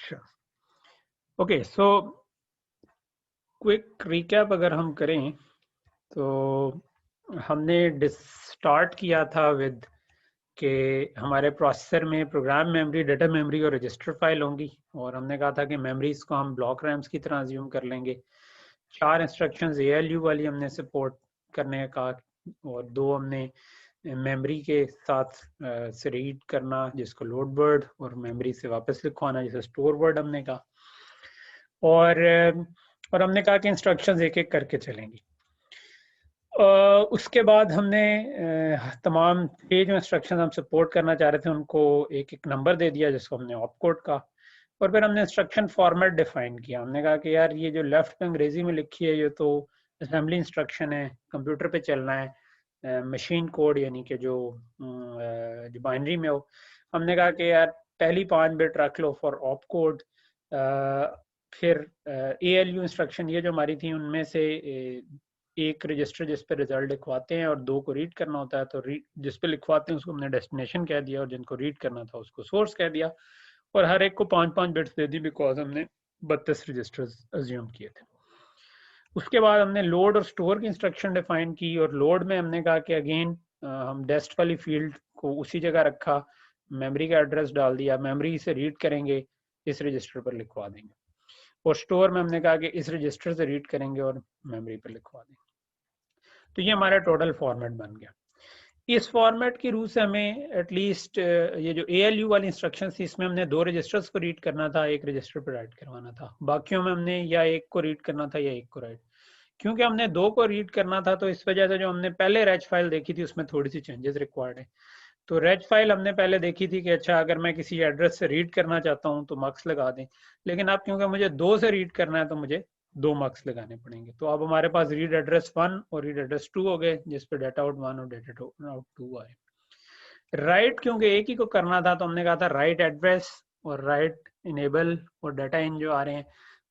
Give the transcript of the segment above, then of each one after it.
अच्छा, okay. So quick recap अगर हम करें तो हमने स्टार्ट किया था विद कि हमारे प्रोसेसर में प्रोग्राम मेमोरी, डेटा मेमोरी और रजिस्टर फाइल होंगी, और हमने कहा था कि मेमोरीज को हम ब्लॉक रैम्स की तरह अज्यूम कर लेंगे। 4 इंस्ट्रक्शंस ALU वाली हमने सपोर्ट करने का, और 2 हमने मेमोरी के साथ से रीड करना जिसको लोड वर्ड, और मेमोरी से वापस लिखवाना जिसे स्टोर वर्ड हमने कहा। और हमने कहा कि इंस्ट्रक्शंस एक एक करके चलेंगी। उसके बाद हमने तमाम ये जो इंस्ट्रक्शन हम सपोर्ट करना चाह रहे थे उनको एक एक नंबर दे दिया जिसको हमने ऑप कोड का, और फिर हमने इंस्ट्रक्शन फॉर्मेट डिफाइन किया। हमने कहा कि यार ये जो लेफ्ट पे अंग्रेजी में लिखी है ये तो असेंबली इंस्ट्रक्शन है, कंप्यूटर पे चलना है, मशीन कोड यानी कि जो बाइनरी में हो। हमने कहा कि यार पहली 5 बिट रख लो फॉर ऑप कोड, फिर ALU इंस्ट्रक्शन ये जो हमारी थी उनमें से एक रजिस्टर जिस पे रिजल्ट लिखवाते हैं और 2 को रीड करना होता है, तो जिस पे लिखवाते हैं उसको हमने डेस्टिनेशन कह दिया, और जिनको रीड करना था उसको सोर्स कह दिया, और हर एक को 5-5 बिट्स दे दी बिकॉज हमने 32 रजिस्टर्स अज्यूम किए थे। उसके बाद हमने लोड और स्टोर की इंस्ट्रक्शन डिफाइन की, और लोड में हमने कहा कि अगेन हम डेस्ट वाली फील्ड को उसी जगह रखा, मेमोरी का एड्रेस डाल दिया, मेमोरी से रीड करेंगे इस रजिस्टर पर लिखवा देंगे, और स्टोर में हमने कहा कि इस रजिस्टर से रीड करेंगे और मेमोरी पर लिखवा देंगे। तो ये हमारा टोटल फॉर्मेट बन गया। इस फॉर्मेट की रूह से हमें एटलीस्ट ये जो ALU वाली इंस्ट्रक्शन थी इसमें हमने 2 रजिस्टर्स को रीड करना था, एक रजिस्टर पर राइट करवाना था। बाकियों में हमने या एक को रीड करना था या एक को राइट। क्योंकि हमने 2 को रीड करना था तो इस वजह से जो हमने पहले रेज फाइल देखी थी उसमें थोड़ी सी चेंजेस रिक्वायर्ड है। तो रेज फाइल हमने पहले देखी थी कि अच्छा अगर मैं किसी एड्रेस से रीड करना चाहता हूँ तो मार्क्स लगा दें, लेकिन अब क्योंकि मुझे 2 से रीड करना है तो मुझे 2 मार्क्स लगाने पड़ेंगे। तो अब हमारे पास रीड एड्रेस 1 और रीड एड्रेस 2 हो गए जिस पे डाटा आउट 1 और डाटा आउट 2 आए। राइट क्योंकि एक ही को करना था तो हमने कहा था राइट एड्रेस और राइट इनेबल और डाटा इन जो आ रहे हैं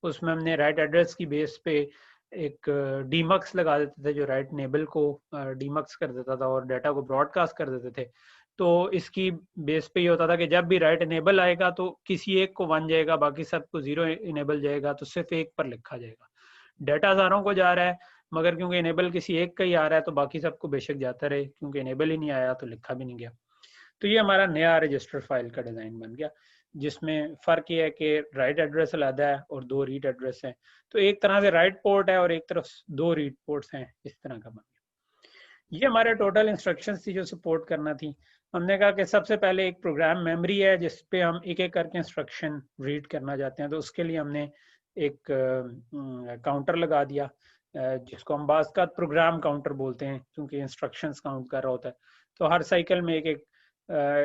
उसमें हमने राइट एड्रेस की बेस पे एक डीमक्स लगा देते थे जो राइट इनेबल को डीमक्स कर देता था और डाटा को ब्रॉडकास्ट कर देते थे। तो इसकी बेस पे ये होता था कि जब भी राइट इनेबल आएगा तो किसी एक को 1 जाएगा, बाकी सबको 0 इनेबल जाएगा, तो सिर्फ एक पर लिखा जाएगा। डाटा सारों को जा रहा है मगर क्योंकि इनेबल किसी एक का ही आ रहा है तो बाकी सबको बेशक जाता रहे, क्योंकि इनेबल ही नहीं आया तो लिखा भी नहीं गया। तो ये हमारा नया रजिस्टर फाइल का डिज़ाइन बन गया, जिसमें फ़र्क ये है कि राइट एड्रेस अलग है और 2 रीड एड्रेस हैं। तो एक तरह से राइट पोर्ट है और एक तरफ 2 रीड पोर्ट्स हैं, इस तरह का बन गया। ये हमारे टोटल इंस्ट्रक्शंस थी जो सपोर्ट करना थी। हमने कहा कि सबसे पहले एक प्रोग्राम मेमोरी है जिस पे हम एक एक करके इंस्ट्रक्शन रीड करना चाहते हैं, तो उसके लिए हमने एक काउंटर लगा दिया जिसको हम बाज़ का प्रोग्राम काउंटर बोलते हैं क्योंकि इंस्ट्रक्शंस काउंट कर रहा होता है। तो हर साइकिल में एक एक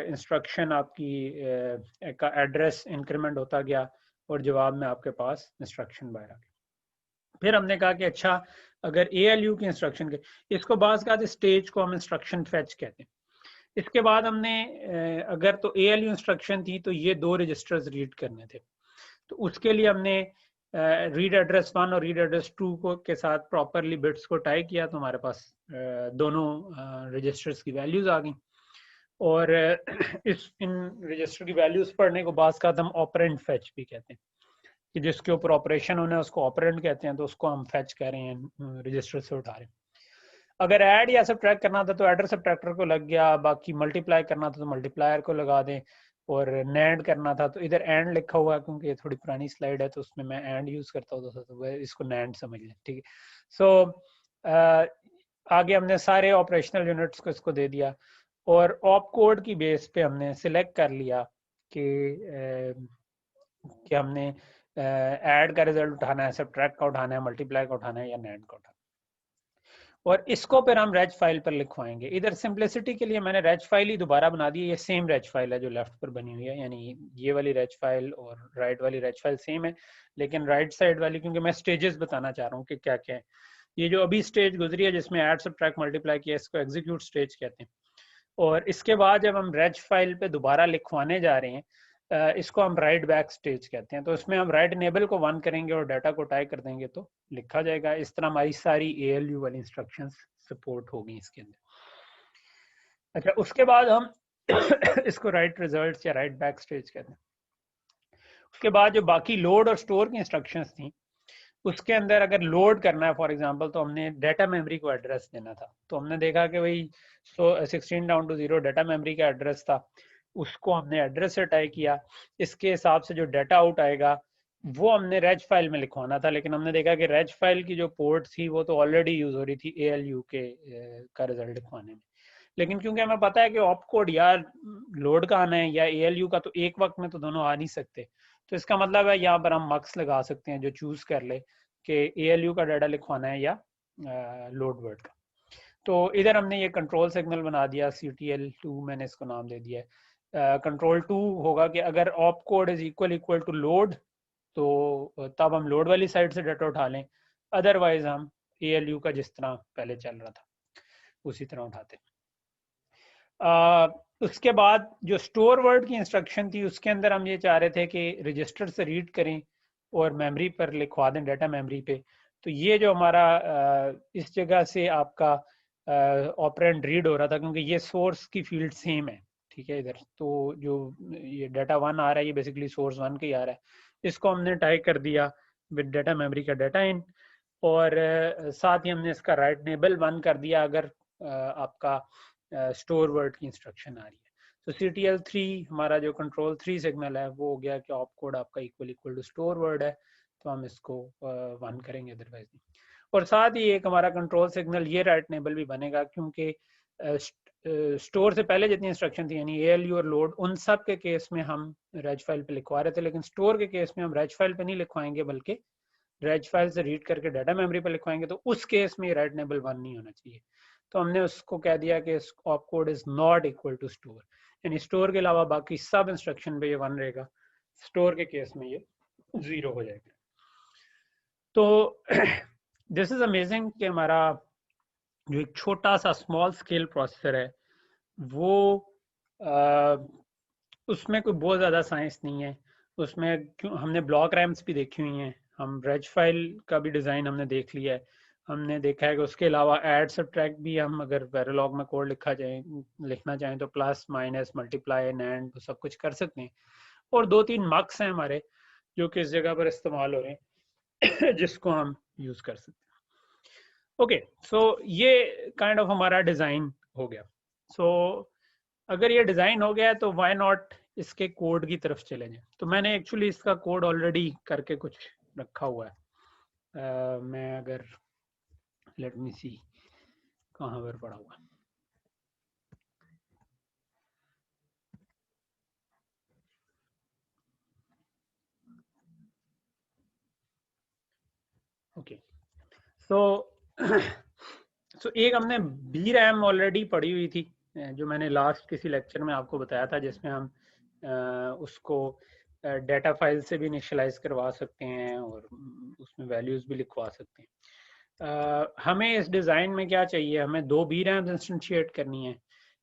इंस्ट्रक्शन आपकी का एड्रेस इंक्रीमेंट होता गया और जवाब में आपके पास इंस्ट्रक्शन बाहर आ गया। फिर हमने कहा कि अच्छा अगर ALU की इंस्ट्रक्शन के, इसको बाज़ का स्टेज को हम इंस्ट्रक्शन फेच कहते हैं। इसके बाद हमने अगर तो ALU इंस्ट्रक्शन थी तो ये 2 रजिस्टर्स रीड करने थे, तो उसके लिए हमने रीड एड्रेस 1 और रीड एड्रेस 2 को के साथ प्रॉपरली बिट्स को टाई किया, तो हमारे पास दोनों रजिस्टर्स की वैल्यूज आ गई। और इस इन रजिस्टर की वैल्यूज पढ़ने को बास का हम ऑपरेंड फेच भी कहते हैं कि जिसके ऊपर ऑपरेशन होना है उसको ऑपरेंड कहते हैं, तो उसको हम फेच कह रहे हैं, रजिस्टर से उठा रहे हैं। अगर ऐड या सब्ट्रैक्ट करना था तो एडर सब्ट्रैक्टर को लग गया, बाकी मल्टीप्लाई करना था तो मल्टीप्लायर को लगा दें, और नैंड करना था तो इधर एंड लिखा हुआ है क्योंकि ये थोड़ी पुरानी स्लाइड है तो उसमें मैं एंड यूज करता हूँ तो इसको नैंड समझ लें, ठीक है। सो आगे हमने सारे ऑपरेशनल यूनिट्स को इसको दे दिया और ऑप कोड की बेस पे हमने सिलेक्ट कर लिया कि हमने ऐड का रिजल्ट उठाना है, सब्ट्रैक्ट का उठाना है, मल्टीप्लाई का उठाना है या नैंड का उठाना है, और इसको फिर हम रेज फाइल पर लिखवाएंगे। इधर सिंपलिसिटी के लिए मैंने रेज फाइल ही दोबारा बना दी है, ये सेम रेज फाइल है जो लेफ्ट पर बनी हुई है, यानी ये वाली रेज फाइल और राइट वाली रेज फाइल सेम है, लेकिन राइट साइड वाली क्योंकि मैं स्टेजेस बताना चाह रहा हूँ कि क्या क्या है। ये जो अभी स्टेज गुजरी है जिसमें ऐड सब्ट्रैक्ट मल्टीप्लाई किया, इसको एग्जीक्यूट स्टेज कहते हैं। और इसके बाद जब हम रेज फाइल पे दोबारा लिखवाने जा रहे हैं इसको हम राइट बैक स्टेज कहते हैं। तो इसमें हम राइट इनेबल को 1 करेंगे और डाटा को टाई कर देंगे तो लिखा जाएगा। इस तरह हमारी सारी ALU वाली इंस्ट्रक्शंस सपोर्ट होगी इसके अंदर। अच्छा, उसके बाद हम इसको राइट रिजल्ट्स या राइट बैक स्टेज कहते हैं। उसके बाद जो बाकी लोड और स्टोर की इंस्ट्रक्शंस थी, उसके अंदर अगर लोड करना है फॉर एग्जांपल, तो हमने डाटा मेमोरी को एड्रेस देना था। तो हमने देखा कि भाई 16 डाउन टू 0 डाटा मेमोरी का एड्रेस था, उसको हमने एड्रेस से टाई किया। इसके हिसाब से जो डाटा आउट आएगा वो हमने रेज फाइल में लिखवाना था, लेकिन हमने देखा कि रेज फाइल की जो पोर्ट थी वो तो ऑलरेडी यूज हो रही थी ALU के का रिजल्ट लिखवाने में। लेकिन क्योंकि हमें पता है कि ऑप कोड या लोड का आना है या ALU का, तो एक वक्त में तो दोनों आ नहीं सकते। तो इसका मतलब है यहाँ पर हम मक्स लगा सकते हैं जो चूज कर ले कि ALU का डाटा लिखवाना है या लोड वर्ड का। तो इधर हमने ये कंट्रोल सिग्नल बना दिया, CTL2 मैंने इसको नाम दे दिया है। कंट्रोल 2 होगा कि अगर op code is equal to load, तो तब हम लोड वाली साइड से डाटा उठा लें, अदरवाइज हम ALU का जिस तरह पहले चल रहा था उसी तरह उठाते हैं। उसके बाद जो स्टोर वर्ड की इंस्ट्रक्शन थी, उसके अंदर हम ये चाह रहे थे कि रजिस्टर से रीड करें और मेमोरी पर लिखवा दें, डाटा मेमोरी पे। तो ये जो हमारा इस जगह से आपका ऑपरेंड रीड हो रहा था, क्योंकि ये सोर्स की फील्ड सेम है, ठीक है। इधर तो जो ये डाटा 1 आ रहा है ये बेसिकली सोर्स 1 का ही आ रहा है। इसको हमने टाइप कर दिया विद डाटा मेमोरी का डाटा इन, और साथ ही हमने इसका राइट नेबल 1 कर दिया अगर आपका स्टोर वर्ड की इंस्ट्रक्शन आ रही है। तो CTL3 हमारा जो कंट्रोल 3 सिग्नल है वो हो गया कि ऑप कोड आपका इक्वल टू स्टोर वर्ड है, तो हम इसको 1 करेंगे, अदरवाइज नहीं। और साथ ही एक हमारा कंट्रोल सिग्नल ये राइट नेबल भी बनेगा, क्योंकि स्टोर से पहले जितनी इंस्ट्रक्शन थी यानी ALU और लोड, उन सब के केस में हम रेज फाइल पे लिखवा रहे थे, लेकिन स्टोर के केस में हम रेज फाइल पे नहीं लिखवाएंगे बल्कि रेज फाइल से रीड करके डाटा मेमोरी पे लिखवाएंगे। तो उस केस में राइट नेबल 1 नहीं होना चाहिए। तो हमने उसको कह दिया कि op code is not equal to store, यानी स्टोर के अलावा बाकी सब इंस्ट्रक्शन पे ये 1 रहेगा, स्टोर के केस में ये 0 हो जाएगा। तो दिस इज अमेजिंग कि हमारा जो एक छोटा सा स्मॉल स्केल प्रोसेसर है वो उसमें कोई बहुत ज़्यादा साइंस नहीं है। उसमें क्यों हमने ब्लॉक रैम्स भी देखी हुई हैं, हम रेज फाइल का भी डिज़ाइन हमने देख लिया है। हमने देखा है कि उसके अलावा ऐड सब्ट्रैक्ट भी हम अगर वेरिलॉग में कोड लिखना चाहें तो प्लस माइनस मल्टीप्लाई एंड तो सब कुछ कर सकते हैं। और 2-3 मक्स हैं हमारे जो कि इस जगह पर इस्तेमाल हो रहे हैं जिसको हम यूज़ कर सकते हैं। ओके, सो ये काइंड ऑफ हमारा डिज़ाइन हो गया। सो अगर ये डिज़ाइन हो गया तो व्हाई नॉट इसके कोड की तरफ चले जाएं। तो मैंने एक्चुअली इसका कोड ऑलरेडी करके कुछ रखा हुआ है। मैं अगर लेट मी सी कहाँ पर पड़ा हुआ। ओके, सो एक हमने VRAM ऑलरेडी पड़ी हुई थी जो मैंने लास्ट किसी लेक्चर में आपको बताया था, जिसमें हम उसको डाटा फाइल से भी इनिशियलाइज करवा सकते हैं और उसमें वैल्यूज भी लिखवा सकते हैं। हमें इस डिज़ाइन में क्या चाहिए, हमें 2 VRAMs इंस्टेंशिएट करनी है,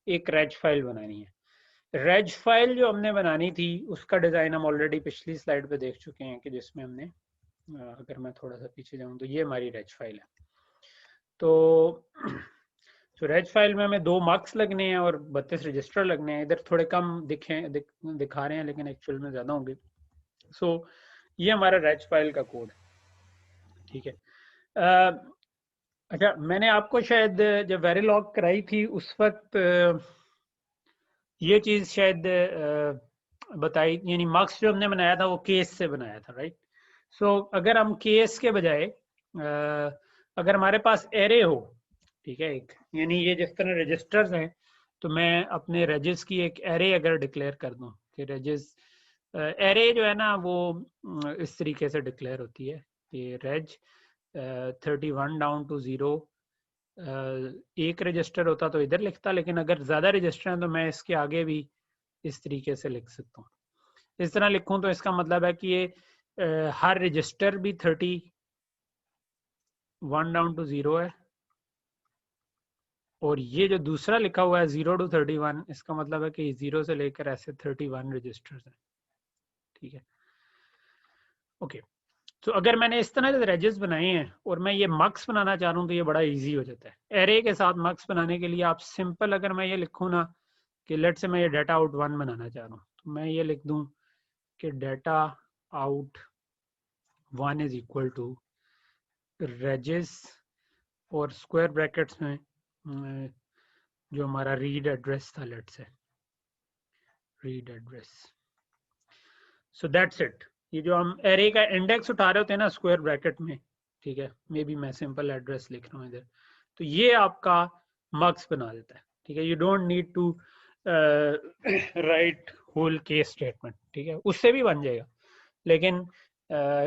एक रेज फाइल बनानी है। रेज फाइल जो हमने बनानी थी उसका डिज़ाइन हम ऑलरेडी पिछली स्लाइड पे देख चुके हैं कि जिसमें हमने अगर मैं थोड़ा सा पीछे जाऊं तो ये हमारी रेज फाइल है। तो रेज फाइल में हमें 2 मार्क्स लगने हैं और 32 रजिस्टर लगने हैं। इधर थोड़े कम दिखा रहे हैं लेकिन एक्चुअल में ज़्यादा होंगे। सो ये हमारा रेज फाइल का कोड, ठीक है। अच्छा, मैंने आपको शायद जब वेरिलॉग कराई थी उस वक्त ये चीज़ शायद बताई, यानी मार्क्स जो हमने बनाया था वो केस से बनाया था, राइट। सो अगर हम केस के बजाय अगर हमारे पास एरे हो, ठीक है, एक यानी ये जिस तरह रजिस्टर्स हैं, तो मैं अपने रेजिस की एक एरे अगर डिक्लेयर कर दूं कि रेजिस एरे जो है ना वो इस तरीके से डिक्लेयर होती है कि रेज 31 डाउन टू 0 एक रजिस्टर होता तो इधर लिखता, लेकिन अगर ज़्यादा रजिस्टर हैं तो मैं इसके आगे भी इस तरीके से लिख सकता हूँ। इस तरह लिखूं तो इसका मतलब है कि ये हर रजिस्टर भी 31 डाउन टू 0 है, और ये जो दूसरा लिखा हुआ है 0 टू 31, इसका मतलब है कि 0 से लेकर ऐसे 31 रजिस्टर्स हैं, ठीक है। ओके, तो अगर मैंने इस तरह से रेजिस बनाए हैं और मैं ये मक्स बनाना चाह रहा हूँ तो ये बड़ा इजी हो जाता है। एरे के साथ मक्स बनाने के लिए आप सिंपल, अगर मैं ये लिखूँ ना कि लेट से मैं ये डाटा आउट 1 बनाना चाह रहा हूँ, तो मैं ये लिख दूँ कि data out 1 is equal to regs और स्क्वायर ब्रैकेट्स में जो हमारा रीड एड्रेस था, let say read address. So that's it. ये जो हम एरे का इंडेक्स उठा रहे होते हैं ना स्क्वायर ब्रैकेट में, ठीक है, मे बी मैं सिंपल एड्रेस लिख रहा हूँ इधर, तो ये आपका मक्स बना देता है, ठीक है। You don't need to write whole case statement, ठीक है, उससे भी बन जाएगा, लेकिन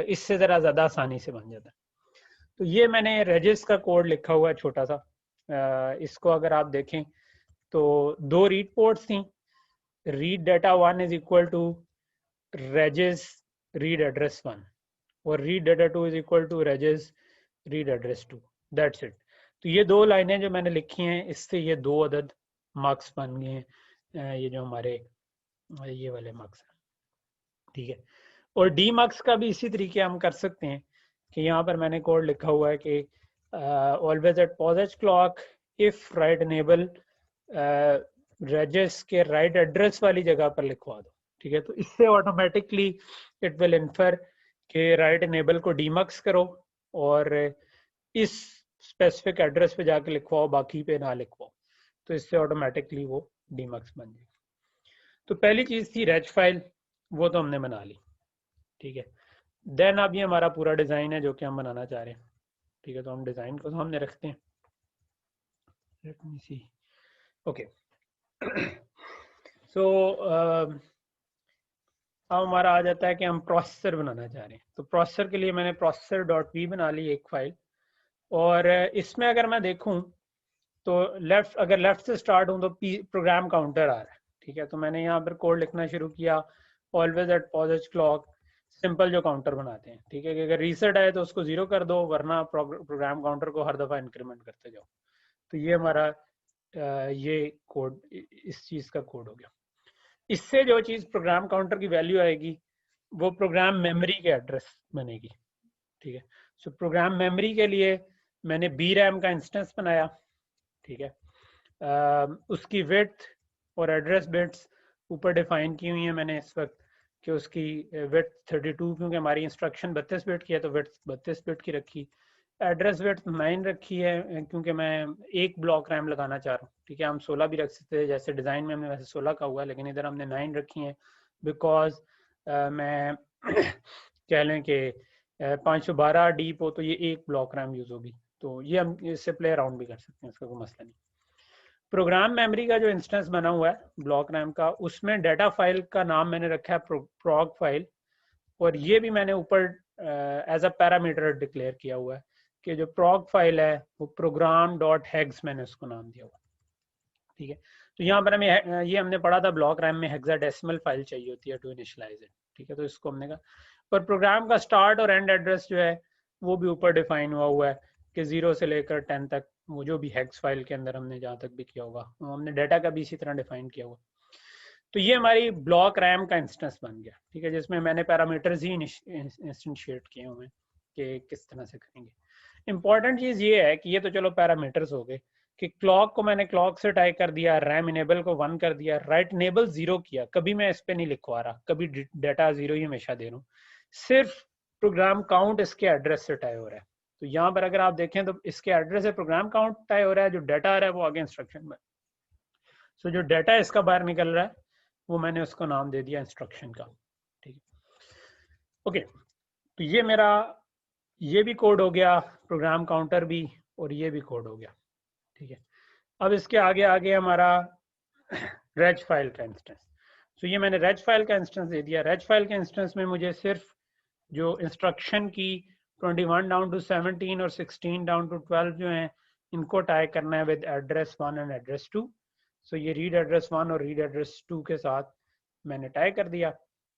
इससे ज़रा ज़्यादा आसानी से बन जाता है। तो ये मैंने रेजिस का कोड लिखा हुआ है छोटा सा। इसको अगर आप देखें तो 2 रीड पोर्ट्स थी, read data 1 is equal to regs read address 1 और read data 2 is equal to regs read address 2। That's it. तो ये 2 लाइनें जो मैंने लिखी हैं, इससे ये 2 अदद मार्क्स बन गए हैं, ये जो हमारे ये वाले मार्क्स हैं, ठीक है। और डी मार्क्स का भी इसी तरीके हम कर सकते हैं कि यहाँ पर मैंने कोड लिखा हुआ है कि always at pos clock if write enable regs के राइट एड्रेस वाली जगह पर लिखवा दो, ठीक है। तो इससे ऑटोमेटिकली इट विल इन्फर कि राइट इनेबल को डीमक्स करो और इस स्पेसिफिक एड्रेस पे जाके लिखवाओ, बाकी पे ना लिखवाओ, तो इससे ऑटोमेटिकली वो डीमक्स बन जाएगी। तो पहली चीज थी रेज फाइल, वो तो हमने बना ली, ठीक है। देन अब ये हमारा पूरा डिजाइन है जो कि हम बनाना चाह रहे हैं, ठीक है। तो हम डिजाइन को सामने रखते हैं, लेट मी सी, ओके। सो अब हमारा आ जाता है कि हम प्रोसेसर बनाना चाह रहे हैं। तो प्रोसेसर के लिए मैंने processor.p बना ली एक फाइल, और इसमें अगर मैं देखूं तो अगर लेफ्ट से स्टार्ट हूं तो प्रोग्राम काउंटर आ रहा है, ठीक है। तो मैंने यहाँ पर कोड लिखना शुरू किया, always at pos clock, simple जो काउंटर बनाते हैं, ठीक है, कि अगर रीसेट आए तो उसको 0 कर दो, वरना प्रोग्राम काउंटर को हर दफ़ा इंक्रीमेंट करते जाओ। तो ये हमारा ये कोड, इस चीज़ का कोड हो गया। इससे जो चीज़ प्रोग्राम काउंटर की वैल्यू आएगी वो प्रोग्राम मेमोरी के एड्रेस बनेगी, ठीक है। सो प्रोग्राम मेमोरी के लिए मैंने BRAM का इंस्टेंस बनाया, ठीक है। उसकी विड्थ और एड्रेस बिट्स ऊपर डिफाइन की हुई है मैंने इस वक्त, कि उसकी विड्थ 32, क्योंकि हमारी इंस्ट्रक्शन 32 बिट की है तो विड्थ 32 बिट की रखी। एड्रेस विड्थ 9 रखी है क्योंकि मैं एक ब्लॉक रैम लगाना चाह रहा हूँ, ठीक है। हम 16 भी रख सकते हैं, जैसे डिज़ाइन में हमने वैसे 16 का हुआ है, लेकिन इधर हमने 9 रखी है बिकॉज मैं कह लें कि 512 डीप हो तो ये एक ब्लॉक रैम यूज़ होगी, तो ये हम इससे प्ले अराउंड भी कर सकते हैं, इसका कोई मसला नहीं। प्रोग्राम मेमोरी का जो इंस्टेंस बना हुआ है ब्लॉक रैम का, उसमें डाटा फाइल का नाम मैंने रखा है प्रोग फाइल, और ये भी मैंने ऊपर एज अ पैरामीटर डिक्लेयर किया हुआ है कि जो प्रोग फाइल है वो प्रोग्राम डॉट हेग्स मैंने उसको नाम दिया हुआ, ठीक है। तो यहाँ पर हमें ये हमने पढ़ा था ब्लॉक रैम में हेक्साडेसिमल फाइल चाहिए होती है टू इनिशियलाइज इट, ठीक है। तो इसको हमने कहा, पर प्रोग्राम का स्टार्ट और एंड एड्रेस जो है वो भी ऊपर डिफाइन हुआ है कि 0 से लेकर 10 तक, वो जो भी हेक्स फाइल के अंदर हमने जहाँ तक भी किया होगा, हमने डाटा का भी इसी तरह डिफाइन किया हुआ। तो ये हमारी ब्लॉक रैम का इंस्टेंस बन गया, ठीक है, जिसमें मैंने पैरामीटर्स ही इंस्टेंशिएट किए हुए हैं कि किस तरह से करेंगे। इंपॉर्टेंट चीज़ ये है कि ये तो चलो पैरामीटर्स हो गए, कि क्लॉक को मैंने क्लॉक से टाइप कर दिया, रैम इनेबल को 1 कर दिया, राइट इनेबल 0 किया, कभी मैं इस पे नहीं लिखवा रहा, कभी डाटा 0 ही हमेशा दे रहा हूँ, सिर्फ प्रोग्राम काउंट इसके एड्रेस से टाई हो रहा है। तो यहाँ पर अगर आप देखें तो इसके एड्रेस से प्रोग्राम काउंट टाई हो रहा है, जो डाटा आ रहा है वो आगे इंस्ट्रक्शन में। सो जो डाटा इसका बाहर निकल रहा है वो मैंने उसको नाम दे दिया इंस्ट्रक्शन का, ठीक है। ओके, तो ये मेरा ये भी कोड हो गया, प्रोग्राम काउंटर भी, और ये भी कोड हो गया, ठीक है। अब इसके आगे आगे हमारा रेज फाइल का इंस्टेंस। तो ये मैंने रेज फाइल का इंस्टेंस दे दिया। रेज फाइल के इंस्टेंस में मुझे सिर्फ जो इंस्ट्रक्शन की 21 डाउन टू 17 और 16 डाउन टू 12 जो हैं इनको टाई करना है विद एड्रेस 1 एंड एड्रेस 2। सो ये रीड एड्रेस 1 और रीड एड्रेस 2 के साथ मैंने टाई कर दिया।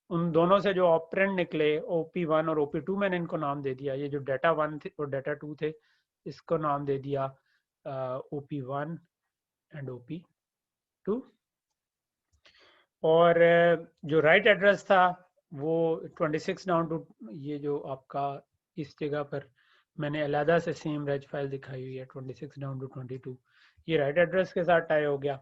उन दोनों से जो ऑपरेंड निकले OP1 और OP2 मैंने इनको नाम दे दिया। ये जो डाटा 1 थे और डाटा 2 थे इसको नाम दे दिया OP1 एंड OP2। और जो राइट एड्रेस था वो 26 डाउन टू, ये जो आपका इस जगह पर मैंने अलहदा से सेम रेज फाइल दिखाई हुई है 26 डाउन टू 22, ये राइट एड्रेस के साथ टाई हो गया।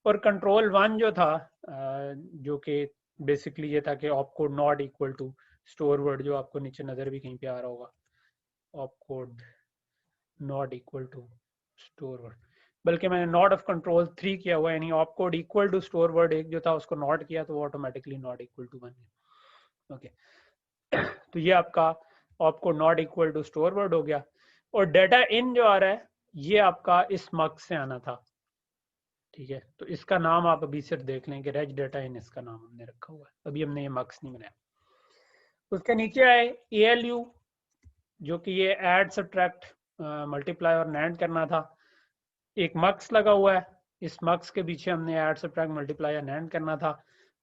और कंट्रोल 1 जो था जो कि बेसिकली ये था कि op code not equal to store word, जो आपको नीचे नज़र भी कहीं पे आ रहा होगा, op code not equal to store word, बल्कि मैंने नॉट ऑफ कंट्रोल 3 किया हुआ है, यानी op code equal to store word एक जो था उसको नॉट किया तो वो ऑटोमेटिकली नॉट इक्वल टू बन गया। ओके, तो ये आपका op code not equal to store word हो गया। और डाटा इन जो आ रहा है ये आपका इस मक्स से आना था, ठीक है, तो इसका नाम आप अभी सिर्फ देख लें कि रेज डाटा इन इसका नाम हमने रखा हुआ है, अभी हमने ये मक्स नहीं बनाया। उसके नीचे आए ALU, जो कि ये ऐड सब्ट्रैक्ट मल्टीप्लाई और नैंड करना था। एक मक्स लगा हुआ है, इस मक्स के पीछे हमने ऐड सब्ट्रैक्ट मल्टीप्लाई या नैंड करना था।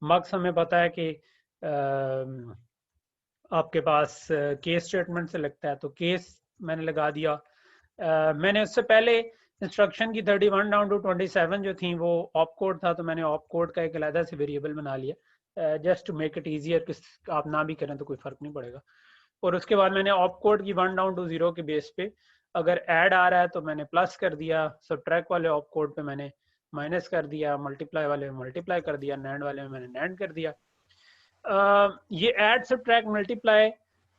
मक्स हमें पता है कि आपके पास केस स्टेटमेंट से लगता है, तो केस मैंने लगा दिया। मैंने उससे पहले इंस्ट्रक्शन की 31 डाउन टू 27 जो थी वो ऑप कोड था, तो मैंने ऑप कोड का एक अलग से वेरिएबल बना लिया just to make it easier, कि आप ना भी करें तो कोई फर्क नहीं पड़ेगा। और उसके बाद मैंने ऑप कोड की 1 डाउन टू 0 के बेस पे अगर ऐड आ रहा है तो मैंने प्लस कर दिया, सब्ट्रैक्ट वाले ऑप कोड पे मैंने माइनस कर दिया, मल्टीप्लाई वाले में मल्टीप्लाई कर दिया, नैंड वाले में मैंने नैंड कर दिया। ये ऐड सब्ट्रैक्ट मल्टीप्लाई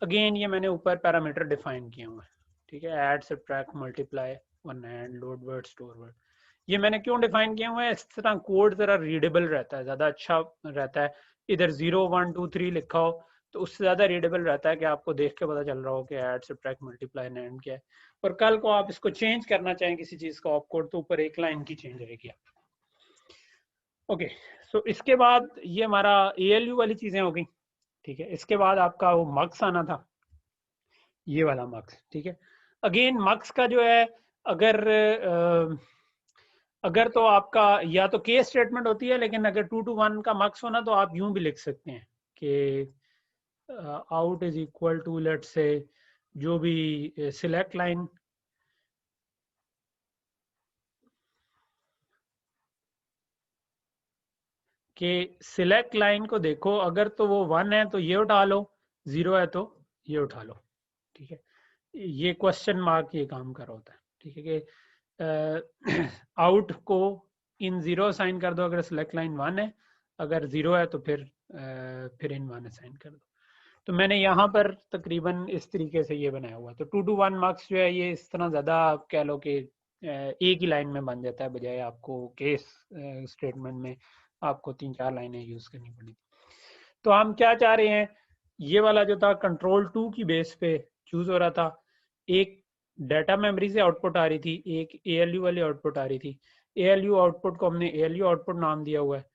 अगेन ये मैंने ऊपर पैरामीटर डिफाइन किए हुए हैं, ठीक है, ऐड सब्ट्रैक्ट मल्टीप्लाई और NAND load word store word, ये मैंने क्यों डिफाइन किए हुए हैं, इस तरह कोड जरा रीडेबल रहता है, ज्यादा अच्छा रहता है। इधर 0 1 2 3 लिखा हो तो उससे ज्यादा रीडेबल रहता है कि आपको देख के पता चल रहा हो कि ऐड सब्ट्रैक्ट मल्टीप्लाई नैंड क्या है। और कल को आप इसको चेंज करना चाहें किसी चीज का ऑप कोड, तो ऊपर एक लाइन की चेंज रहेगी। ओके, सो इसके बाद ये हमारा ALU वाली चीजें हो गई, ठीक है। इसके बाद आपका वो मक्स आना था, ये वाला मक्स, ठीक है। अगेन मक्स का जो है अगर तो आपका या तो केस स्टेटमेंट होती है, लेकिन अगर 2 to 1 का मक्स होना तो आप यूं भी लिख सकते हैं कि out is equal to let से जो भी सिलेक्ट लाइन के सिलेक्ट लाइन को देखो, अगर तो वो 1 है तो ये उठा लो, 0 है तो ये उठा लो, ठीक है। ये क्वेश्चन मार्क ये काम कर रहा होता है, ठीक है, कि आउट को इन 0 असाइन कर दो अगर सिलेक्ट लाइन 1 है, अगर 0 है तो फिर इन 1 असाइन कर दो। तो मैंने यहाँ पर तकरीबन इस तरीके से ये बनाया हुआ है। तो 2 to 1 मार्क्स जो है ये इस तरह ज़्यादा आप कह लो कि एक ही लाइन में बन जाता है, बजाय आपको केस स्टेटमेंट में आपको 3-4 लाइनें यूज़ करनी पड़ी। तो हम क्या चाह रहे हैं, ये वाला जो था कंट्रोल 2 की बेस पे चूज हो रहा था। एक डाटा मेमोरी से आउटपुट आ रही थी, एक ALU वाली आउटपुट आ रही थी। ALU आउटपुट को हमने ALU आउटपुट नाम दिया हुआ है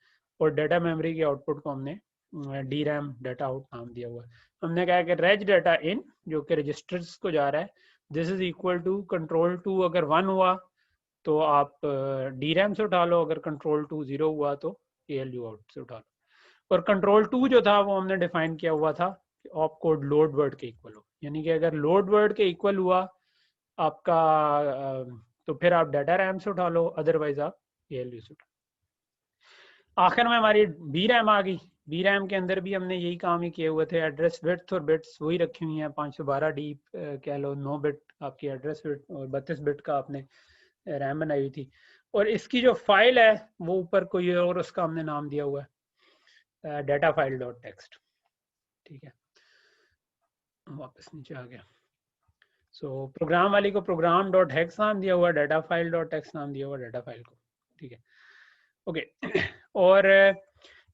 और डाटा मेमोरी के आउटपुट को हमने DRAM डाटा आउट नाम दिया हुआ है। हमने कहा कि रेज डाटा इन जो कि रजिस्टर्स को जा रहा है, this is equal to control 2 अगर 1 हुआ तो आप DRAM से उठा लो, अगर कंट्रोल 2 0 हुआ तो ALU आउट से उठा लो। और कंट्रोल 2 जो था वो हमने डिफाइन किया हुआ था कि ऑप कोड लोड वर्ड के इक्वल हो, यानी कि अगर लोड वर्ड के इक्वल हुआ आपका तो फिर आप डाटा रैम से उठा लो, अदरवाइज आप ALU से उठा लो। आखिर में हमारी BRAM आ गई। BRAM के अंदर भी हमने यही काम ही किए हुए थे, एड्रेस विड्थ और बिट्स वही रखी हुई हैं, 512D कह लो, 9 बिट आपकी एड्रेस विड्थ और 32 बिट का आपने रैम बनाई हुई थी। और इसकी जो फाइल है वो ऊपर कोई और उसका हमने नाम दिया हुआ है डाटा फाइल डॉट टेक्स्ट, ठीक है। वापस नीचे आ गया। सो प्रोग्राम वाली को प्रोग्राम डॉट हेक्स नाम दिया हुआ, डाटा फाइल डॉट टेक्स्ट नाम दिया हुआ डाटा फाइल को, ठीक है। ओके और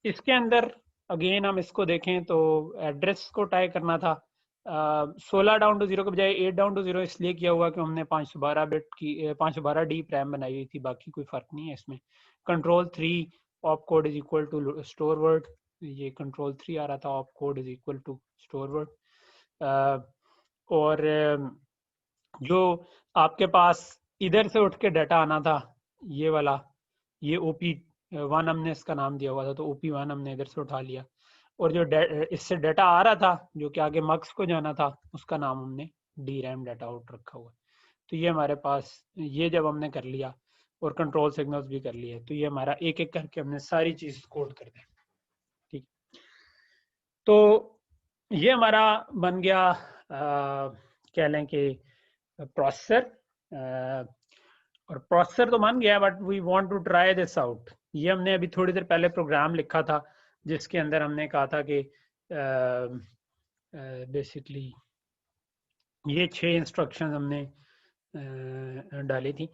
इसके अंदर अगेन हम इसको देखें तो एड्रेस को टाइप करना था 16 डाउन टू 0 के बजाय 8 डाउन टू 0 इसलिए किया हुआ कि हमने 512 बिट की 512D रैम बनाई हुई थी, बाकी कोई फर्क नहीं है इसमें। Control 3 op code is equal to store word, ये कंट्रोल 3 आ रहा था, op code is equal to store word. और जो आपके पास इधर से उठ के डाटा आना था ये वाला, ये OP1 हमने इसका नाम दिया हुआ था, तो OP1 हमने इधर से उठा लिया। और जो इससे डाटा आ रहा था जो कि आगे मक्स को जाना था उसका नाम हमने DRAM डाटा आउट रखा हुआ है। तो ये हमारे पास ये जब हमने कर लिया और कंट्रोल सिग्नल्स भी कर लिए, तो ये हमारा एक एक करके हमने सारी चीज कोड कर दी, ठीक। तो ये हमारा बन गया कह लें कि प्रोसेसर। और प्रोसेसर तो बन गया, but we want to try this out. ये हमने अभी थोड़ी देर पहले प्रोग्राम लिखा था जिसके अंदर हमने कहा था कि बेसिकली ये 6 इंस्ट्रक्शन हमने डाली थी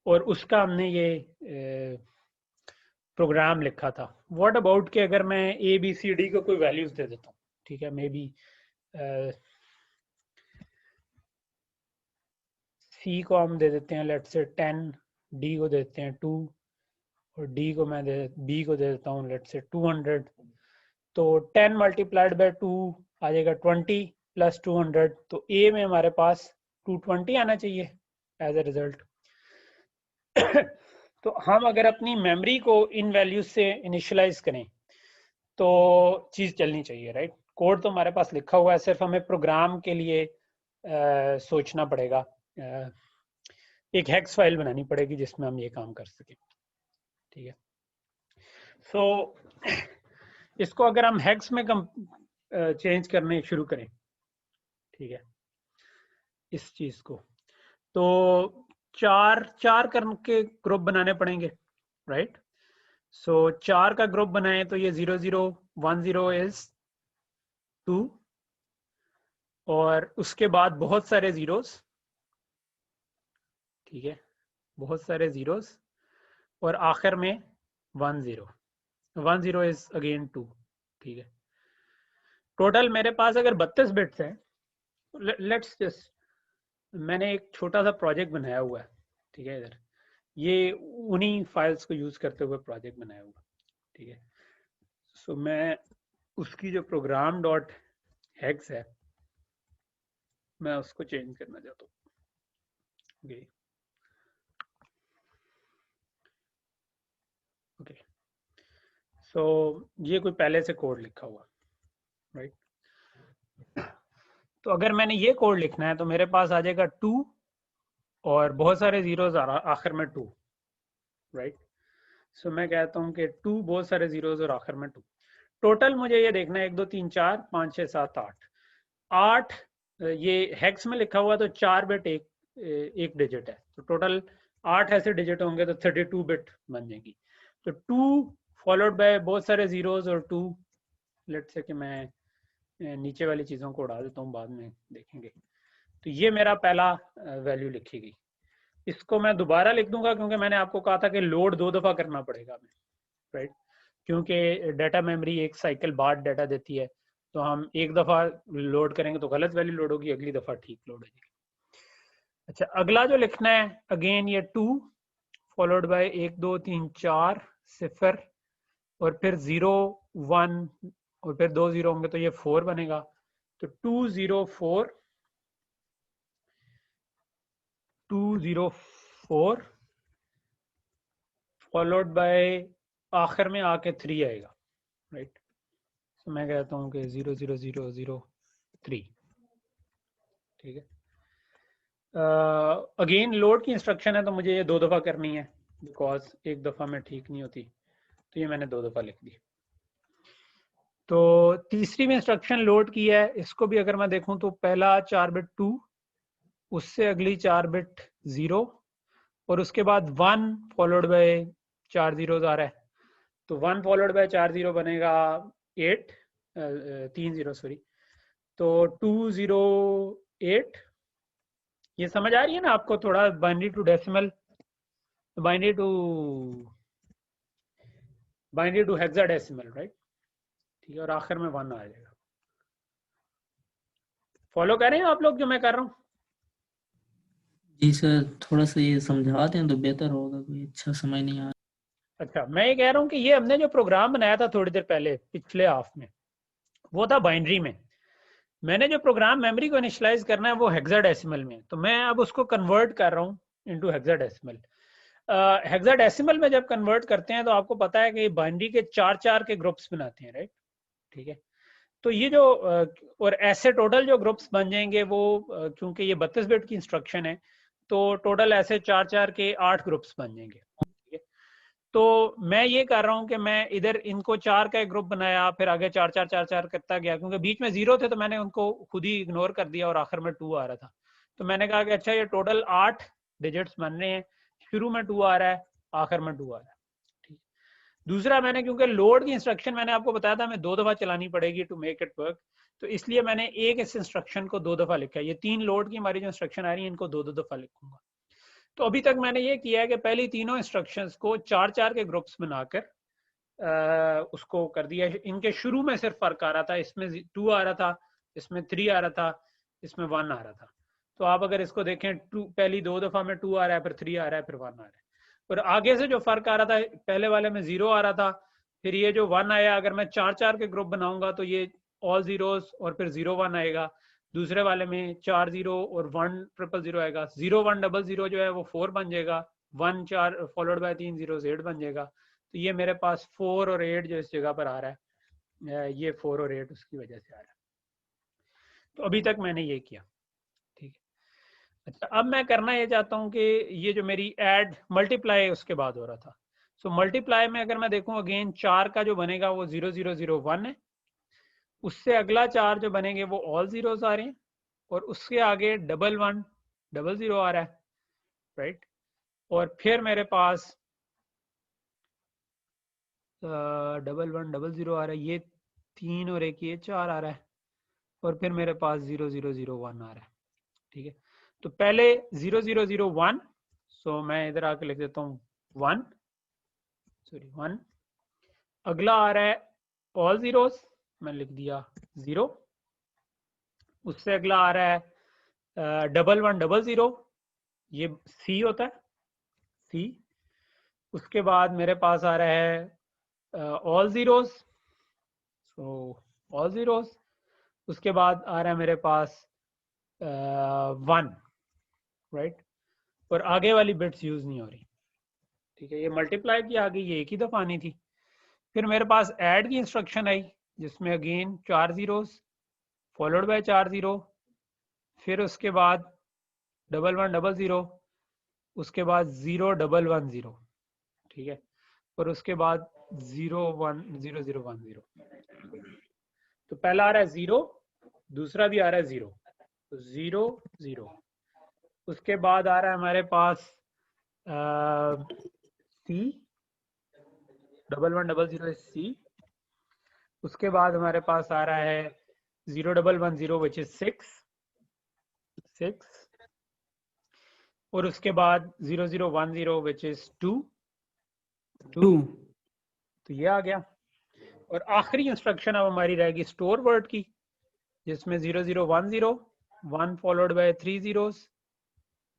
और उसका हमने ये प्रोग्राम लिखा था। व्हाट अबाउट कि अगर मैं ए बी सी डी को कोई वैल्यूज दे देता हूँ, ठीक है, मे बी सी को हम दे देते हैं लेट्स से 10, डी को दे देते हैं 2 और डी को मैं बी को दे देता हूँ लेट्स से 200। तो 10 मल्टीप्लाइड बाय 2 आ जाएगा 20 प्लस 200, तो ए में हमारे पास 220 आना चाहिए एज ए रिजल्ट। तो हम अगर अपनी मेमोरी को इन वैल्यूज से इनिशियलाइज करें तो चीज चलनी चाहिए, राइट। कोड तो हमारे पास लिखा हुआ है, सिर्फ हमें प्रोग्राम के लिए सोचना पड़ेगा, एक हेक्स फाइल बनानी पड़ेगी जिसमें हम ये काम कर सकें, ठीक है। सो इसको अगर हम हेक्स में चेंज करने शुरू करें, ठीक है, इस चीज को, तो चार करके ग्रुप बनाने पड़ेंगे, राइट। सो 4 का ग्रुप बनाए तो ये 0 0 1 0 इज 2 और उसके बाद बहुत सारे जीरोस, ठीक है, बहुत सारे जीरोस और आखिर में 1 0 1 0 इज अगेन 2, ठीक है। टोटल मेरे पास अगर 32 बिट्स हैं, लेट्स जस्ट, मैंने एक छोटा सा प्रोजेक्ट बनाया हुआ है, ठीक है, इधर ये उन्हीं फाइल्स को यूज करते हुए प्रोजेक्ट बनाया हुआ, ठीक है। सो मैं उसकी जो प्रोग्राम डॉट हेक्स है मैं उसको चेंज करना चाहता हूँ, ओके। सो ये कोई पहले से कोड लिखा हुआ, राइट। तो अगर मैंने ये कोड लिखना है तो मेरे पास आ जाएगा 2 और बहुत सारे जीरोस आखिर में 2, राइट। सो मैं कहता हूँ कि 2 बहुत सारे जीरोस और आखिर में 2। टोटल मुझे ये देखना है 1 2 3 4 5 6 7 8 ये हेक्स में लिखा हुआ तो 4 बिट एक डिजिट है, तो टोटल 8 ऐसे डिजिट होंगे तो 32 बिट बन जाएगी। तो 2 फॉलोड बाय बहुत सारे जीरोस और 2, लेट्स से कि मैं नीचे वाली चीज़ों को उड़ा देता हूँ, बाद में देखेंगे। तो ये मेरा पहला वैल्यू लिखी गई। इसको मैं दोबारा लिख दूंगा क्योंकि मैंने आपको कहा था कि लोड 2 दफ़ा करना पड़ेगा हमें, राइट, क्योंकि डाटा मेमोरी एक साइकिल बाद डाटा देती है, तो हम एक दफ़ा लोड करेंगे तो गलत वैल्यू लोड होगी, अगली दफ़ा ठीक लोड हो जाएगी। अच्छा, अगला जो लिखना है अगेन ये 2 फॉलोड बाय 1 2 3 4 0 और फिर 0 1 और फिर 2 0 होंगे तो ये 4 बनेगा, तो 2 0 4 2 0 4 फॉलोड बाय आखिर में आके 3 आएगा, राइट। तो मैं कहता हूँ कि 0 0 0 0 3, ठीक है। अगेन लोड की इंस्ट्रक्शन है तो मुझे ये 2 दफ़ा करनी है बिकॉज एक दफ़ा में ठीक नहीं होती, तो ये मैंने 2 दफ़ा लिख दी। तो तीसरी भी इंस्ट्रक्शन लोड की है, इसको भी अगर मैं देखूं तो पहला 4 बिट 2, उससे अगली 4 बिट 0 और उसके बाद 1 फॉलोड बाय 4 जीरोस आ रहा है, तो 1 फॉलोड बाय 4 0 बनेगा 8 3 0 सॉरी, तो 2 0 8। ये समझ आ रही है ना आपको, थोड़ा binary to decimal, binary to hexadecimal, right, ठीक है, और आखिर में 1 आ जाएगा। फॉलो कर रहे हैं आप लोग जो मैं कर रहा हूँ? जी सर, थोड़ा सा ये समझा दें तो बेहतर होगा, कोई अच्छा समझ नहीं आ रहा। अच्छा, मैं ये कह रहा हूँ कि ये हमने जो प्रोग्राम बनाया था थोड़ी देर पहले पिछले हाफ में, वो था बाइनरी में। मैंने जो प्रोग्राम मेमोरी को इनिशियलाइज करना है वो हेक्साडेसिमल में, तो मैं अब उसको कन्वर्ट कर रहा हूँ इनटू हेक्साडेसिमल। हेक्साडेसिमल में जब कन्वर्ट करते हैं तो आपको पता है कि बाइनरी के 4 4 के ग्रुप्स बनाते हैं, राइट, ठीक है। तो ये जो और ऐसे टोटल जो ग्रुप्स बन जाएंगे वो क्योंकि ये 32 बिट की इंस्ट्रक्शन है तो टोटल ऐसे 4 4 के 8 ग्रुप्स बन जाएंगे, ठीक है। तो मैं ये कर रहा हूँ कि मैं इधर इनको 4 का एक ग्रुप बनाया, फिर आगे 4 4 4 4 करता गया, क्योंकि बीच में 0 थे तो मैंने उनको खुद ही इग्नोर कर दिया और आखिर में 2 आ रहा था। तो मैंने कहा कि अच्छा ये टोटल 8 डिजिट्स बन रहे हैं, शुरू में 2 आ रहा है, आखिर में 2 आ रहा है, ठीक। दूसरा मैंने, क्योंकि लोड की इंस्ट्रक्शन मैंने आपको बताया था हमें 2 दफा चलानी पड़ेगी टू मेक इट वर्क, तो इसलिए मैंने एक इस इंस्ट्रक्शन को 2 दफा लिखा है। ये 3 लोड की हमारी जो इंस्ट्रक्शन आ रही है इनको 2 दफा लिखूंगा। तो अभी तक मैंने ये किया है कि पहली तीनों इंस्ट्रक्शंस को 4-4 के ग्रुप्स बनाकर उसको कर दिया। इनके शुरू में सिर्फ फर्क आ रहा था, इसमें 2 आ रहा था, इसमें 3 आ रहा था, इसमें 1 आ रहा था। तो आप अगर इसको देखें, पहली 2 दफा में 2 आ रहा है, फिर 3 आ रहा है, फिर 1 आ रहा है। और आगे से जो फर्क आ रहा था, पहले वाले में 0 आ रहा था, फिर ये जो 1 आया, अगर मैं 4-4 के ग्रुप बनाऊंगा तो ये ऑल जीरोस और फिर 0-1 आएगा। दूसरे वाले में 4 0 और 1 0 0 आएगा। 0-1-0-0 जो है वो 4 बन जाएगा, 1 4 फॉलोड बाय 3 0 8 बन जाएगा। तो ये मेरे पास 4 और 8 जो इस जगह पर आ रहा है, ये 4 और 8 उसकी वजह से आ रहा है। तो अभी तक मैंने ये किया, ठीक है। अच्छा, अब मैं करना ये चाहता हूँ कि ये जो मेरी ऐड मल्टीप्लाई उसके बाद हो रहा था, सो मल्टीप्लाई में अगर मैं देखूं अगेन 4 का जो बनेगा वो 0 0 0 1 है, उससे अगला 4 जो बनेंगे वो ऑल जीरोस आ रहे हैं, और उसके आगे 1 1 0 0 आ रहा है, राइट। और फिर मेरे पास 1 1 0 0 आ रहा है, ये 3 और एक ये 4 आ रहा है, और फिर मेरे पास 0 0 0 1 आ रहा है, ठीक है। तो पहले 0 0 0 1, सो मैं इधर आके लिख देता हूँ 1, सॉरी 1। अगला आ रहा है ऑल जीरोस, मैं लिख दिया 0। उससे अगला आ रहा है 1 1 0 0, ये सी होता है, सी। उसके बाद मेरे पास आ रहा है all zeros, so all zeros. उसके बाद आ रहा है मेरे पास 1, राइट। और आगे वाली बिट्स यूज नहीं हो रही, ठीक है। ये मल्टीप्लाई की आगे ये एक ही दफा आनी थी। फिर मेरे पास ऐड की इंस्ट्रक्शन आई, जिसमें अगेन 4 जीरोस फॉलोड बाय 4 0, फिर उसके बाद 1 1 0 0, उसके बाद 0 1 1 0, ठीक है। और उसके बाद 0 1 0 0 1 0। तो पहला आ रहा है 0, दूसरा भी आ रहा है 0, तो 0 0। उसके बाद आ रहा है हमारे पास सी, 1 1 0 0 सी। उसके बाद हमारे पास आ रहा है 0 1 1 0 विच इज 6। और उसके बाद 0 0 1 0 विच इज 2। तो ये आ गया। और आखिरी इंस्ट्रक्शन अब हमारी रहेगी स्टोर वर्ड की, जिसमें 0 0 1 0, 1 फॉलोड बाय 3 zeros,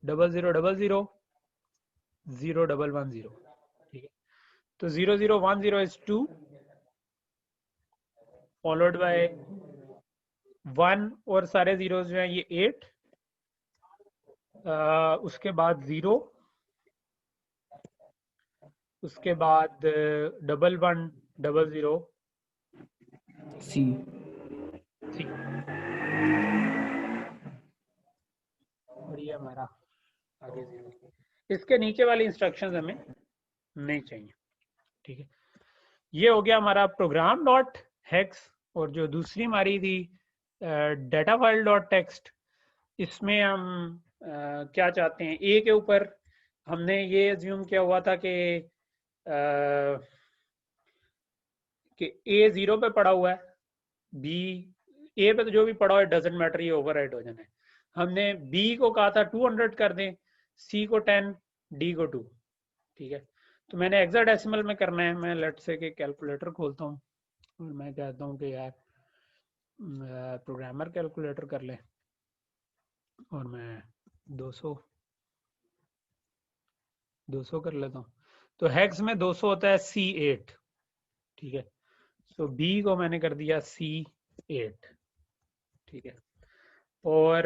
0 0 0 0, 0 1 1 0, ठीक है। तो 0 0 1 0 इज 2, फॉलोड बाय 1 और सारे जीरोस जो हैं ये 8, उसके बाद 0, उसके बाद 1 1 0 0 सी। और ये हमारा आगे 0। इसके नीचे वाली इंस्ट्रक्शंस हमें नहीं चाहिए, ठीक है। ये हो गया हमारा प्रोग्राम डॉट हेक्स। और जो दूसरी हमारी थी डाटा फाइल डॉट टेक्स्ट, इसमें हम क्या चाहते हैं, ए के ऊपर हमने ये अज्यूम किया हुआ था कि ए 0 पे पड़ा हुआ है, बी ए पे तो जो भी पड़ा हुआ है डजेंट मैटर, ये ओवरराइट हो जाना है। हमने बी को कहा था 200 कर दें, सी को 10, डी को 2, ठीक है। तो मैंने हेक्साडेसिमल में करना है। मैं लेट से कि कैलकुलेटर खोलता हूँ और मैं कहता हूँ कि यार प्रोग्रामर कैलकुलेटर कर ले, और मैं 200 कर लेता हूँ। तो हेक्स में 200 होता है C8, ठीक है। सो बी को मैंने कर दिया C8, ठीक है। और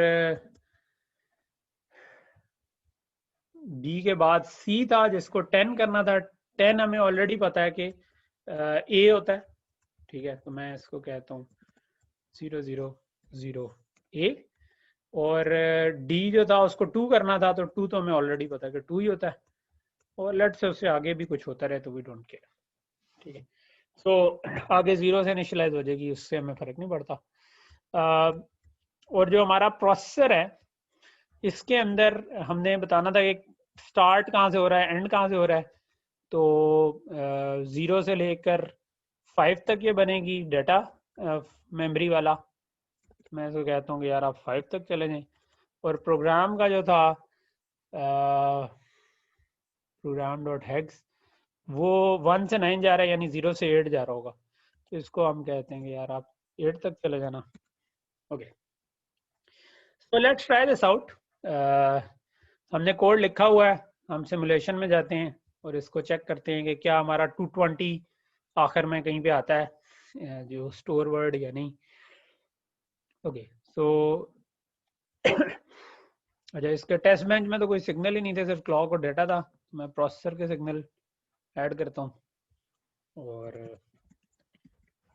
बी के बाद सी था जिसको 10 करना था। 10 हमें ऑलरेडी पता है कि ए होता है, ठीक है। तो मैं इसको कहता हूँ 0 0 0 ए। और डी जो था उसको 2 करना था, तो 2 तो हमें ऑलरेडी पता है कि 2 ही होता है। और लेट से उससे आगे भी कुछ होता रहे तो वी डोंट केयर, ठीक है। सो आगे 0 से इनिशियलाइज हो जाएगी, उससे हमें फर्क नहीं पड़ता। और जो हमारा प्रोसेसर है, इसके अंदर हमने बताना था कि स्टार्ट कहाँ से हो रहा है, एंड कहाँ से हो रहा है। तो 0 से लेकर 5 तक ये बनेगी डाटा मेमोरी वाला। मैं इसको कहता हूँ कि यार आप 5 तक चले जाएं। और प्रोग्राम का जो था प्रोग्राम डॉट हेक्स वो 1 से 9 जा रहा है, यानी 0 से 8 जा रहा होगा। तो इसको हम कहते हैं कि यार आप 8 तक चले जाना। Okay, so let's try this out. हमने कोड लिखा हुआ है, हम सिमुलेशन में जाते हैं और इसको चेक करते हैं कि क्या हमारा 220 आखिर में कहीं पे आता है जो स्टोर वर्ड या नहीं। ओके, सो अच्छा, इसके टेस्ट बेंच में तो कोई सिग्नल ही नहीं थे, सिर्फ क्लॉक और डेटा था। मैं प्रोसेसर के सिग्नल ऐड करता हूँ और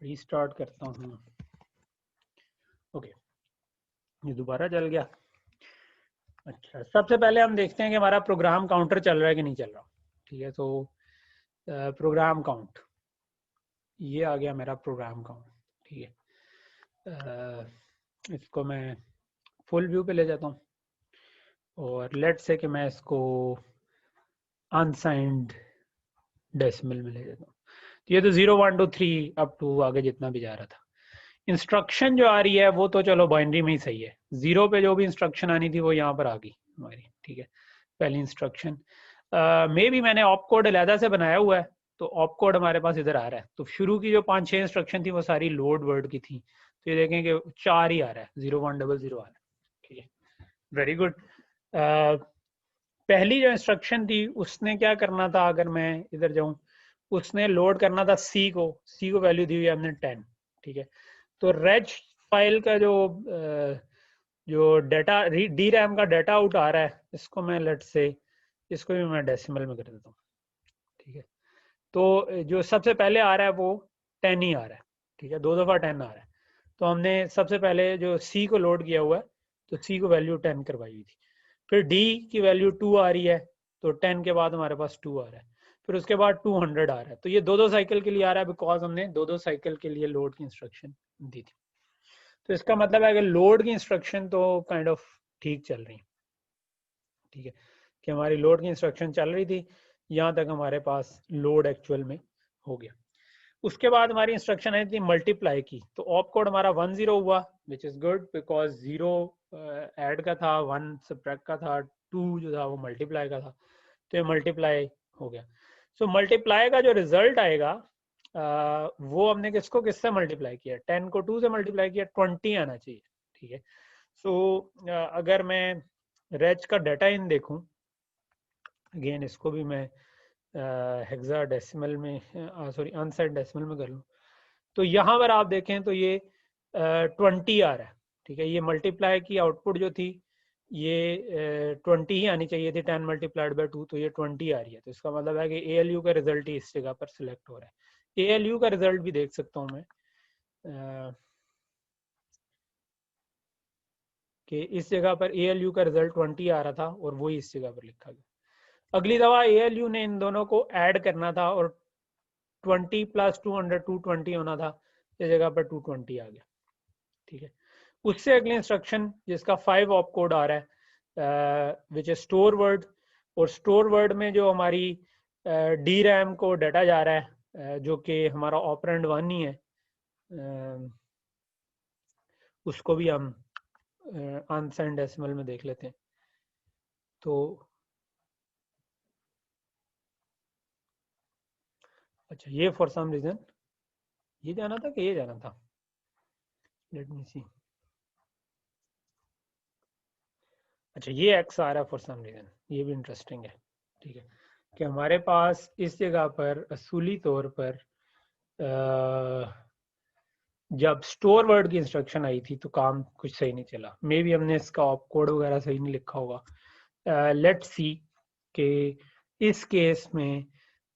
रीस्टार्ट करता हूँ। ओके, ये दोबारा चल गया। अच्छा, सबसे पहले हम देखते हैं कि हमारा प्रोग्राम काउंटर चल रहा है कि नहीं चल रहा। ठीक है, तो प्रोग्राम काउंट, ये आ गया मेरा प्रोग्राम काउंट। ठीक है, इसको मैं फुल व्यू पे ले जाता हूँ और लेट्स से कि मैं इसको अनसाइंड डेसिमल में ले जाता हूँ। तो ये तो 0 1 2 3 अप टू आगे जितना भी जा रहा था। इंस्ट्रक्शन जो आ रही है वो तो चलो बाइनरी में ही सही है। 0 पे जो भी इंस्ट्रक्शन आनी थी वो यहाँ पर आ गई हमारी। ठीक है, पहली इंस्ट्रक्शन मे भी मैंने ऑप कोड अलहदा से बनाया हुआ है, तो ऑप कोड हमारे पास इधर आ रहा है। तो शुरू की जो 5-6 इंस्ट्रक्शन थी वो सारी लोड वर्ड की थी, तो ये देखें कि 4 ही आ रहा है, 0 1 0 0 आ रहा है। ठीक है, वेरी गुड। पहली जो इंस्ट्रक्शन थी उसने क्या करना था, अगर मैं इधर जाऊं, उसने लोड करना था सी को वैल्यू दी हुई है हमने 10। ठीक है, तो रेज फाइल का जो डाटा डी रैम का डाटा आउट आ रहा है, इसको मैं लेट से इसको भी मैं डेसिमल में कर देता हूँ। ठीक है, तो जो सबसे पहले आ रहा है वो 10 ही आ रहा है। ठीक है, 2 दफ़ा 10 आ रहा है। तो हमने सबसे पहले जो सी को लोड किया हुआ है, तो सी को वैल्यू 10 करवाई हुई थी। फिर डी की वैल्यू 2 आ रही है, तो 10 के बाद हमारे पास 2 आ रहा है। फिर उसके बाद 200 आ रहा है। तो ये 2-2 साइकिल के लिए आ रहा है, बिकॉज हमने 2-2 साइकिल के लिए लोड की इंस्ट्रक्शन दी थी। तो इसका मतलब है कि लोड की इंस्ट्रक्शन तो काइंड ऑफ ठीक चल रही। ठीक है, कि हमारी लोड की इंस्ट्रक्शन चल रही थी, यहाँ तक हमारे पास लोड एक्चुअल में हो गया। उसके बाद हमारी इंस्ट्रक्शन आई थी मल्टीप्लाई की, तो ऑप कोड हमारा 10 हुआ, which is good because 0 add का था, 1 सब्ट्रैक्ट का था, 2 जो था वो मल्टीप्लाई का था, तो ये मल्टीप्लाई हो गया। सो मल्टीप्लाई का जो रिजल्ट आएगा वो हमने किससे मल्टीप्लाई किया, 10 को 2 से मल्टीप्लाई किया, 20 आना चाहिए। ठीक है, सो अगर मैं रेज का डाटा इन देखूं, अगेन इसको भी मैं हेक्साडेसिमल में सॉरी अनसाइंड डेसिमल में कर लूँ, तो यहाँ पर आप देखें तो ये 20 आ रहा है। ठीक है, ये मल्टीप्लाई की आउटपुट जो थी ये 20 ही आनी चाहिए थी, 10 मल्टीप्लाइड बाय 2, तो ये 20 आ रही है। तो इसका मतलब है कि ALU का रिजल्ट ही इस जगह पर सिलेक्ट हो रहा है। ALU का रिजल्ट भी देख सकता हूँ मैं कि इस जगह पर ALU का रिजल्ट 20 आ रहा था और वही इस जगह पर लिखा गया। अगली दफा ALU ने इन दोनों को ऐड करना था और 20 + 200 220 होना था, इस जगह पर 220 आ गया। ठीक है, उससे अगली इंस्ट्रक्शन जिसका 5 ऑप कोड आ रहा है विच इज स्टोर वर्ड, और स्टोर वर्ड में जो हमारी डी रैम को डाटा जा रहा है जो कि हमारा ऑपरेंड 1 ही है, उसको भी हम अनसाइंड डेसिमल में देख लेते हैं। तो अच्छा, ये फॉर सम रीजन ये जाना था कि ये जाना था, लेट मी सी। अच्छा, ये x आ रहा है फॉर सम रीजन, ये भी इंटरेस्टिंग है। ठीक है, कि हमारे पास इस जगह पर असूली तौर पर जब स्टोर वर्ड की इंस्ट्रक्शन आई थी तो काम कुछ सही नहीं चला। मे बी हमने इसका ऑप कोड वगैरह सही नहीं लिखा होगा। लेट्स सी कि इस केस में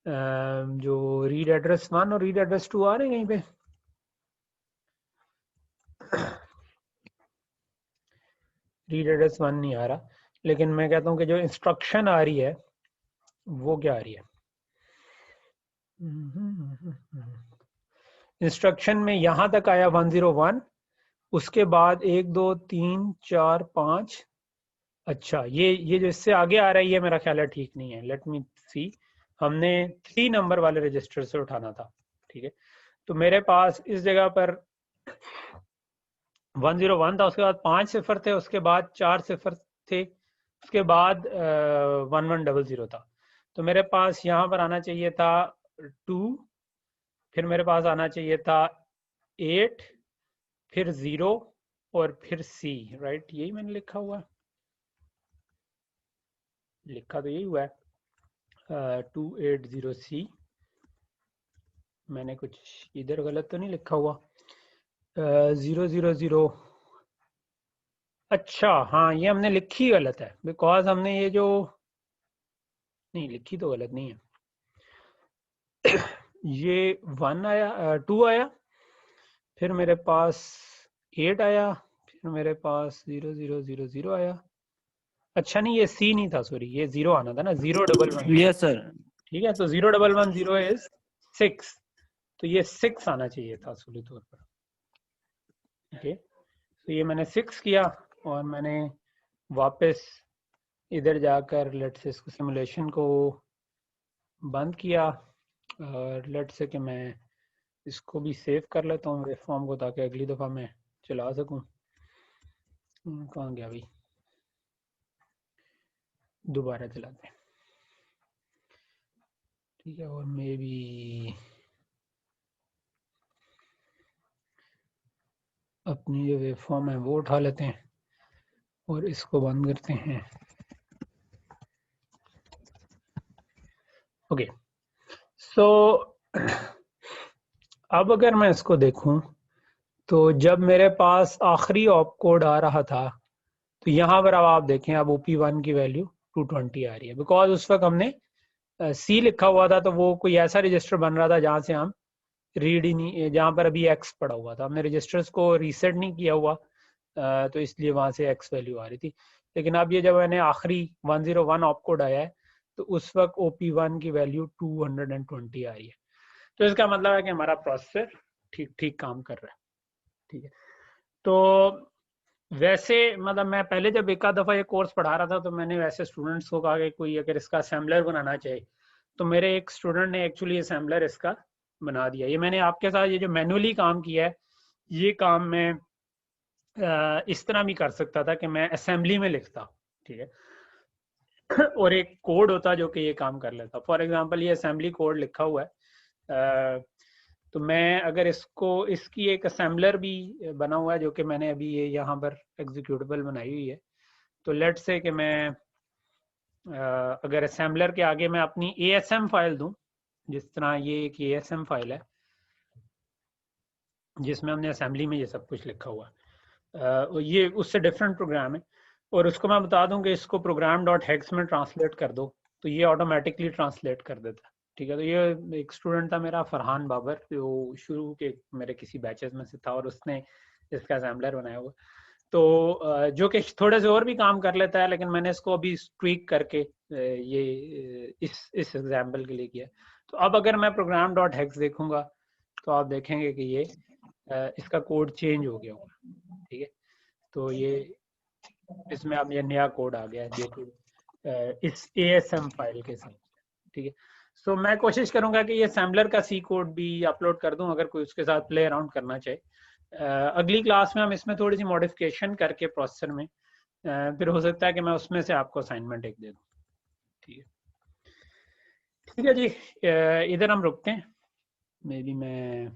जो रीड एड्रेस 1 और रीड एड्रेस 2 आ रहे हैं कहीं पे, रीड एड्रेस 1 नहीं आ रहा, लेकिन मैं कहता हूँ कि जो इंस्ट्रक्शन आ रही है वो क्या आ रही है। इंस्ट्रक्शन में यहां तक आया 101, उसके बाद 1 2 3 4 5। अच्छा, ये जो इससे आगे आ रहा है ये मेरा ख्याल है ठीक नहीं है। लेट मी सी, हमने 3 नंबर वाले रजिस्टर से उठाना था, ठीक है। तो मेरे पास इस जगह पर 101 था, उसके बाद 5 सिफर थे, उसके बाद 4 सिफर थे, उसके बाद 1100 था। तो मेरे पास यहाँ पर आना चाहिए था 2, फिर मेरे पास आना चाहिए था 8, फिर 0 और फिर C, राइट। यही मैंने लिखा हुआ है, लिखा तो यही हुआ है 280C। मैंने कुछ इधर गलत तो नहीं लिखा हुआ 000। अच्छा हाँ, ये हमने लिखी गलत है, बिकॉज हमने ये जो नहीं लिखी तो गलत नहीं है। ये 1 आया 2 आया, फिर मेरे पास 8 आया, फिर मेरे पास 0000 आया। अच्छा नहीं, ये C नहीं था, सॉरी, ये 0 आना था ना, 011। Yes sir. ठीक है, तो 0110 इज 6, तो ये 6 आना चाहिए था असली तौर पर। ओके, तो ये मैंने 6 किया और मैंने वापस इधर जाकर लेट्स से इसको सिमुलेशन को बंद किया और लेट्स से कि मैं इसको भी सेव कर लेता हूँ वेवफॉर्म को, ताकि अगली दफ़ा मैं चला सकूँ। कहाँ गया भाई, दोबारा चलाते हैं, ठीक है। और मे भी अपनी जो वेवफॉर्म है वो उठा लेते हैं और इसको बंद करते हैं। ओके, सो अब अगर मैं इसको देखूं तो जब मेरे पास आखिरी ऑप कोड आ रहा था, तो यहाँ पर अब आप देखें, अब OP1 की वैल्यू 220 आ रही है, बिकॉज उस वक्त हमने C लिखा हुआ था, तो वो कोई ऐसा रजिस्टर बन रहा था जहाँ से हम रीड ही नहीं, जहाँ पर अभी X पड़ा हुआ था, हमने रजिस्टर्स को रीसेट नहीं किया हुआ, तो इसलिए वहाँ से X वैल्यू आ रही थी। लेकिन अब ये जब मैंने आखिरी 101 ऑप कोड आया है, तो उस वक्त OP1 की वैल्यू 220 आ रही है। तो इसका मतलब है कि हमारा प्रोसेसर ठीक ठीक काम कर रहा है, ठीक है। तो वैसे मतलब मैं पहले जब एक आध दफ़ा ये कोर्स पढ़ा रहा था, तो मैंने वैसे स्टूडेंट्स को कहा कि कोई अगर इसका असेंबलर बनाना चाहे, तो मेरे एक स्टूडेंट ने एक्चुअली असेंबलर इसका बना दिया। ये मैंने आपके साथ ये जो मैनुअली काम किया है, ये काम मैं इस तरह भी कर सकता था कि मैं असेंबली में लिखता, ठीक है, और एक कोड होता जो कि ये काम कर लेता। फॉर एग्जांपल ये असेंबली कोड लिखा हुआ है, तो मैं अगर इसको, इसकी एक असेंबलर भी बना हुआ है जो कि मैंने अभी ये यहाँ पर एग्जीक्यूटेबल बनाई हुई है। तो लेट से कि मैं अगर असेंबलर के आगे मैं अपनी ASM फाइल दूं, जिस तरह ये एक ASM फाइल है जिसमें हमने असेंबली में ये सब कुछ लिखा हुआ है, ये उससे डिफरेंट प्रोग्राम है, और उसको मैं बता दूं कि इसको program.hex में ट्रांसलेट कर दो, तो ये ऑटोमेटिकली ट्रांसलेट कर देता है, ठीक है। तो ये एक स्टूडेंट था मेरा, फरहान बाबर, जो शुरू के मेरे किसी बैचेस में से था, और उसने इसका असेंबलर बनाया हुआ, तो जो कि थोड़े से और भी काम कर लेता है, लेकिन मैंने इसको अभी ट्वीक करके ये इस एग्जाम्पल के लिए किया। तो अब अगर मैं program.hex देखूंगा, तो आप देखेंगे कि ये इसका कोड चेंज हो गया होगा, ठीक है। तो ये इसमें अब ये नया कोड आ गया है जो कि इस ASM फाइल के साथ, ठीक है। सो मैं कोशिश करूंगा कि ये असेंबलर का C कोड भी अपलोड कर दूं, अगर कोई उसके साथ प्ले अराउंड करना चाहे। अगली क्लास में हम इसमें थोड़ी सी मॉडिफिकेशन करके प्रोसेसर में, फिर हो सकता है कि मैं उसमें से आपको असाइनमेंट एक दे दूं, ठीक है। ठीक है जी, इधर हम रुकते हैं, मे बी मैं